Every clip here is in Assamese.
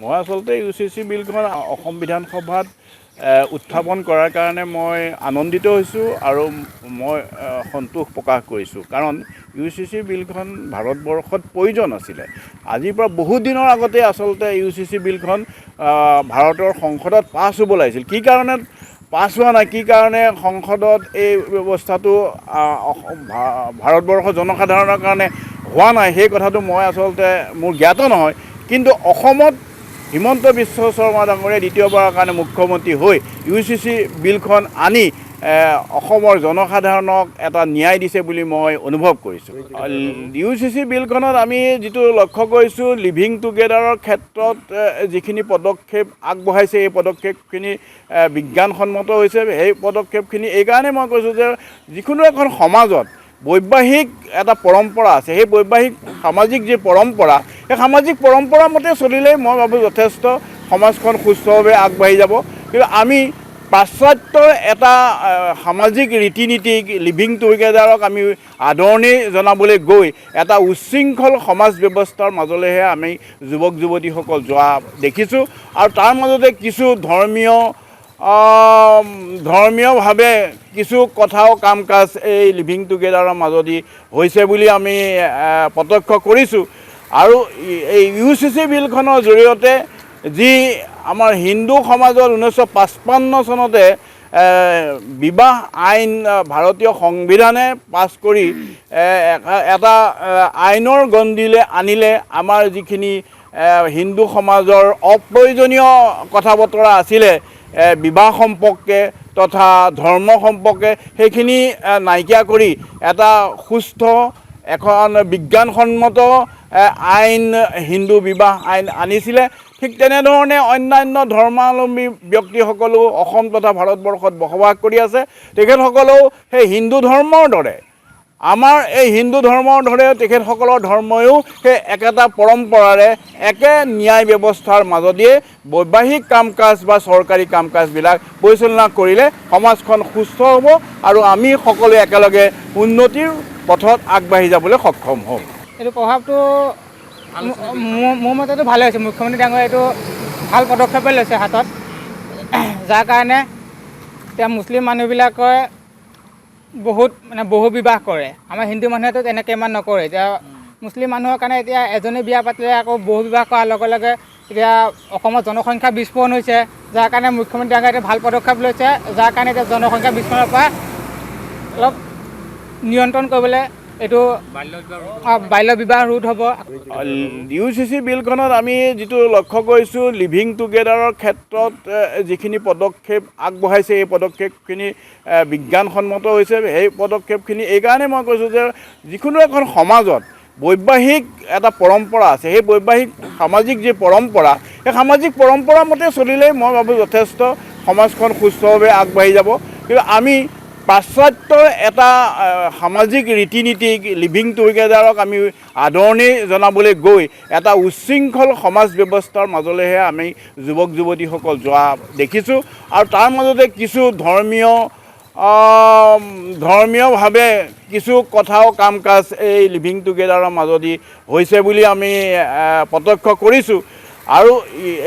মই আচলতে UCC বিলখন অসম বিধানসভাত উত্থাপন কৰাৰ কাৰণে মই আনন্দিত হৈছোঁ আৰু মই সন্তোষ প্ৰকাশ কৰিছোঁ কাৰণ UCC বিলখন ভাৰতবৰ্ষত প্ৰয়োজন আছিলে। আজিৰ পৰা বহুত দিনৰ আগতে আচলতে UCC বিলখন ভাৰতৰ সংসদত পাছ হ'ব লাগিছিল। কি কাৰণে পাছ হোৱা নাই, কি কাৰণে সংসদত এই ব্যৱস্থাটো ভাৰতবৰ্ষৰ জনসাধাৰণৰ কাৰণে হোৱা নাই, সেই কথাটো মই আচলতে মোৰ জ্ঞাত নহয়। কিন্তু অসমত হিমন্ত বিশ্ব শৰ্মা ডাঙৰীয়া দ্বিতীয়বাৰৰ কাৰণে মুখ্যমন্ত্ৰী হৈ UCC বিলখন আনি অসমৰ জনসাধাৰণক এটা ন্যায় দিছে বুলি মই অনুভৱ কৰিছোঁ। UCC বিলখনত আমি যিটো লক্ষ্য কৰিছোঁ, লিভিং টুগেডাৰৰ ক্ষেত্ৰত যিখিনি পদক্ষেপ আগবঢ়াইছে এই পদক্ষেপখিনি বিজ্ঞানসন্মত হৈছে। সেই পদক্ষেপখিনি এইকাৰণে মই কৈছোঁ যে যিকোনো এখন সমাজত বৈবাহিক এটা পৰম্পৰা আছে, সেই বৈবাহিক সামাজিক যি পৰম্পৰা, সেই সামাজিক পৰম্পৰা মতে চলিলেই মই ভাবোঁ যথেষ্ট সমাজখন সুস্থভাৱে আগবাঢ়ি যাব। কিন্তু আমি পাশ্চাত্যৰ এটা সামাজিক ৰীতি নীতি লিভিং টুগেডাৰক আমি আদৰণি জনাবলৈ গৈ এটা উচ্ছৃংখল সমাজ ব্যৱস্থাৰ মাজলৈহে আমি যুৱক যুৱতীসকল যোৱা দেখিছোঁ। আৰু তাৰ মাজতে কিছু ধৰ্মীয়ভাৱে কিছু কথাও কাম কাজ এই লিভিং টুগেডাৰৰ মাজদি হৈছে বুলি আমি প্ৰত্যক্ষ কৰিছোঁ। আৰু এই UCC বিলখনৰ জৰিয়তে যি আমাৰ হিন্দু সমাজত 1955 চনতে বিবাহ আইন ভাৰতীয় সংবিধানে পাছ কৰি এটা আইনৰ গণ্ডিলে আনিলে, আমাৰ যিখিনি হিন্দু সমাজৰ অপ্ৰয়োজনীয় কথা বতৰা আছিলে বিবাহ সম্পৰ্কে তথা ধৰ্ম সম্পৰ্কে, সেইখিনি নাইকিয়া কৰি এটা সুস্থ এখন বিজ্ঞানসন্মত আইন হিন্দু বিবাহ আইন আনিছিলে। ঠিক তেনেধৰণে অন্যান্য ধৰ্মাৱলম্বী ব্যক্তিসকলেও অসম তথা ভাৰতবৰ্ষত বসবাস কৰি আছে। তেখেতসকলেও সেই হিন্দু ধৰ্মৰ দৰে, আমাৰ এই হিন্দু ধৰ্মৰ দৰে তেখেতসকলৰ ধৰ্ময়ো সেই একেটা পৰম্পৰাৰে একে ন্যায় ব্যৱস্থাৰ মাজদিয়ে বৈবাহিক কাম কাজ বা চৰকাৰী কাম কাজবিলাক পৰিচালনা কৰিলে সমাজখন সুস্থ হ'ব আৰু আমি সকলোৱে একেলগে উন্নতিৰ পথত আগবাঢ়ি যাবলৈ সক্ষম হ'ম। এইটো প্ৰভাৱটো মোৰ মতেতো ভালে হৈছে। মুখ্যমন্ত্ৰী ডাঙৰীয়াই এইটো ভাল পদক্ষেপে লৈছে হাতত, যাৰ কাৰণে এতিয়া মুছলিম মানুহবিলাকে বহুত বহু বিবাহ কৰে। আমাৰ হিন্দু মানুহেতো তেনেকৈ ইমান নকৰে। এতিয়া মুছলিম মানুহৰ কাৰণে এতিয়া এজনী বিয়া পাতিলে আকৌ বহু বিবাহ কৰাৰ লগে লগে এতিয়া অসমত জনসংখ্যা বিস্ফোৰণ হৈছে, যাৰ কাৰণে মুখ্যমন্ত্ৰী ডাঙৰীয়াই ভাল পদক্ষেপ লৈছে, যাৰ কাৰণে এতিয়া জনসংখ্যা বিস্ফোৰণৰ পৰা অলপ নিয়ন্ত্ৰণ কৰিবলৈ এইটো বাল্য বিবাহ ৰোধ হ'ব। UCC বিলখনত আমি যিটো লক্ষ্য কৰিছোঁ, লিভিং টুগেডাৰৰ ক্ষেত্ৰত যিখিনি পদক্ষেপ আগবঢ়াইছে এই পদক্ষেপখিনি বিজ্ঞানসন্মত হৈছে। সেই পদক্ষেপখিনি এইকাৰণে মই কৈছোঁ যে যিকোনো এখন সমাজত বৈবাহিক এটা পৰম্পৰা আছে, সেই বৈবাহিক সামাজিক যি পৰম্পৰা, সেই সামাজিক পৰম্পৰা মতে চলিলেই মই ভাবোঁ যথেষ্ট সমাজখন সুস্থভাৱে আগবাঢ়ি যাব। কিন্তু আমি পাশ্চাত্যৰ এটা সামাজিক ৰীতি নীতি লিভিং টুগেডাৰক আমি আদৰণি জনাবলৈ গৈ এটা উচ্ছৃংখল সমাজ ব্যৱস্থাৰ মাজলৈহে আমি যুৱক যুৱতীসকল যোৱা দেখিছোঁ। আৰু তাৰ মাজতে কিছু ধৰ্মীয়ভাৱে কিছু কথাও কাম কাজ এই লিভিং টুগেডাৰৰ মাজদি হৈছে বুলি আমি প্ৰত্যক্ষ কৰিছোঁ। আৰু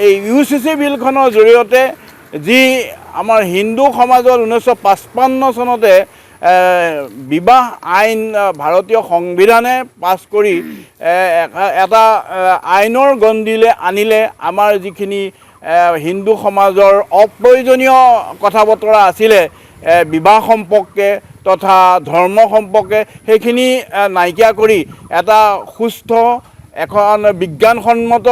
এই UCC বিলখনৰ জৰিয়তে যি আমাৰ হিন্দু সমাজত 1955 চনতে বিবাহ আইন ভাৰতীয় সংবিধানে পাছ কৰি এটা আইনৰ গণ্ডিলে আনিলে, আমাৰ যিখিনি হিন্দু সমাজৰ অপ্ৰয়োজনীয় কথা বতৰা আছিলে বিবাহ সম্পৰ্কে তথা ধৰ্ম সম্পৰ্কে, সেইখিনি নাইকিয়া কৰি এটা সুস্থ এখন বিজ্ঞানসন্মত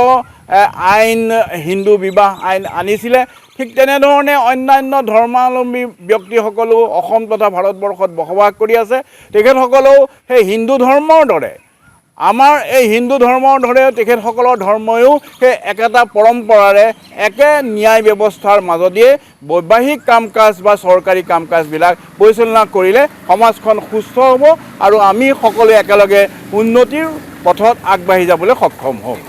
আইন হিন্দু বিবাহ আইন আনিছিলে। ঠিক তেনেধৰণে অন্যান্য ধৰ্মাৱলম্বী ব্যক্তিসকলেও অসম তথা ভাৰতবৰ্ষত বসবাস কৰি আছে। তেখেতসকলেও সেই হিন্দু ধৰ্মৰ দৰে, আমাৰ এই হিন্দু ধৰ্মৰ দৰে তেখেতসকলৰ ধৰ্ময়ো সেই একেটা পৰম্পৰাৰে একে ন্যায় ব্যৱস্থাৰ মাজদিয়ে বৈবাহিক কাম কাজ বা চৰকাৰী কাম কাজবিলাক পৰিচালনা কৰিলে সমাজখন সুস্থ হ'ব আৰু আমি সকলোৱে একেলগে উন্নতিৰ পথত আগবাঢ়ি যাবলৈ সক্ষম হ'ম।